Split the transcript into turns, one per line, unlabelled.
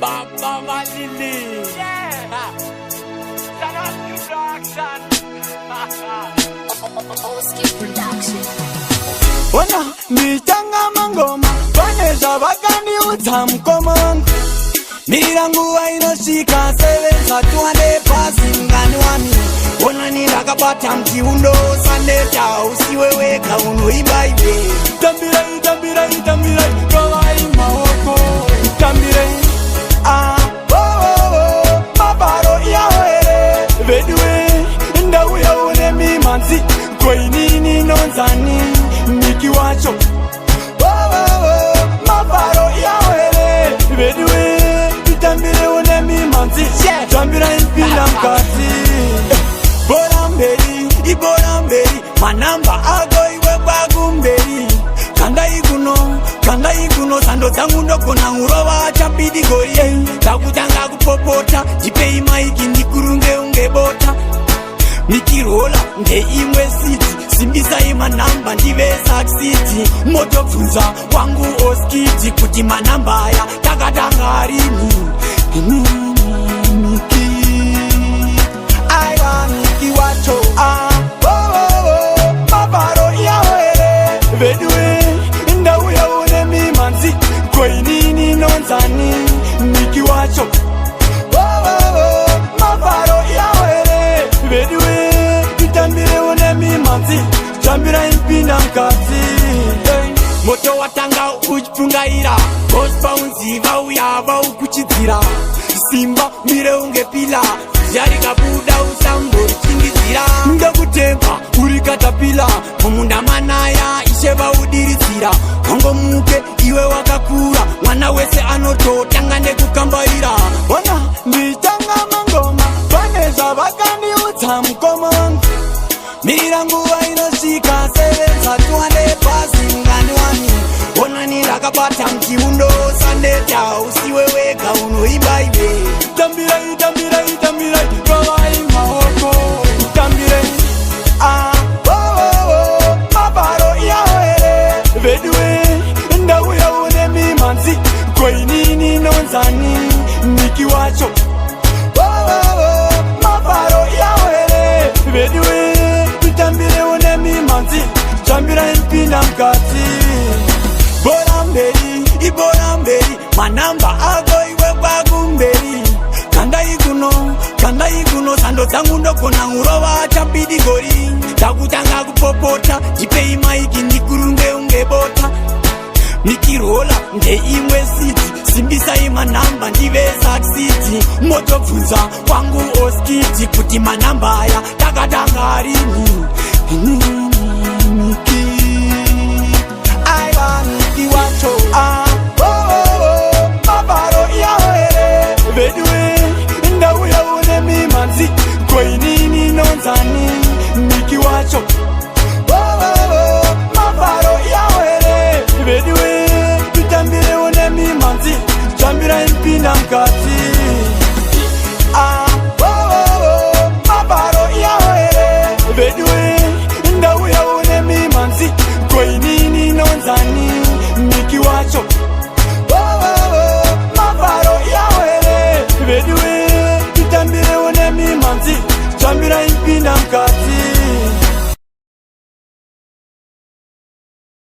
Baba Malili. Yeah. Sanas Production.
Oski Production.
Ona nitanga mangoma Vaneza vakani utamkomangu Mirangu wainoshika sevenza tuande pasi mgani wami Ona nirakapata mkiundo sandeta usiweweka unoimba iwe Itambirai, itambirai, itambirai, kawai maoko Itambirai, maparo yahoere Vedue, ndawu yaone mimanzi Koi nini nonzani, niki wacho maparo yahoere Vedue, itambire une mimanzi Tambira impila mkati Boramberi, iboramberi Manamba ago iwe bagumberi Kanda iguno Sando zangu ndoko na urowa chapidi goye Takutanga kupopota Jipei maiki nikurunge ungebota Mikirola nge imwe city Simbisa ima namba ndive succeed Moto funza wangu oskiti Kuti manamba ya takatanga harini Miki Aiwa miki wacho maparo yahoere Vedue ndawu yaone mimanzi Koi nini nonzani Miki wacho maparo yahoere Vedue itambire une mimanzi Tambira impinda mkati Moto watanga uchipungaira Gospa unziva uyava ukuchizira Simba mire unge pila Jari kabuda usambori chingizira Ndakutemba urikatapila Mumunda manaya isheva udirizira Kongo muke iwe wakakura Mwana wese anoto tangane kukambaira Wana nitanga mangoma Vaneza vakani utamkomangu Mirangu wainoshika sevenza tuande pasi mgani wami Ona nirakapata mkiundo sandeta usiweweka unoimba iwe Itambirai, itambirai, itambirai, kawai maoko Itambirai, maparo yahoere Vedue, ndawu yaone mimanzi Koi nini nonzani, niki wacho maparo yahoere Vedue, itambire une mimanzi Tambira impinda mkati Boramberi, iboramberi Manamba ago iwe bagumberi Kanda iguno Sando zangu ndoko na urowa chapidi gori Takutanga kupopota Jipei maiki nikurunge ungebota Mikirola nge imwe city Simbisa ima namba ndive succeed Moto funza wangu oskiti Kuti manamba ya takatanga harini Miki Aiwa miki wacho maparo yahoere Vedue ndawu yaone mimanzi Koi nini nonzani Miki wacho maparo yahoere Vedue itambire une mimanzi Tambira impinda mkati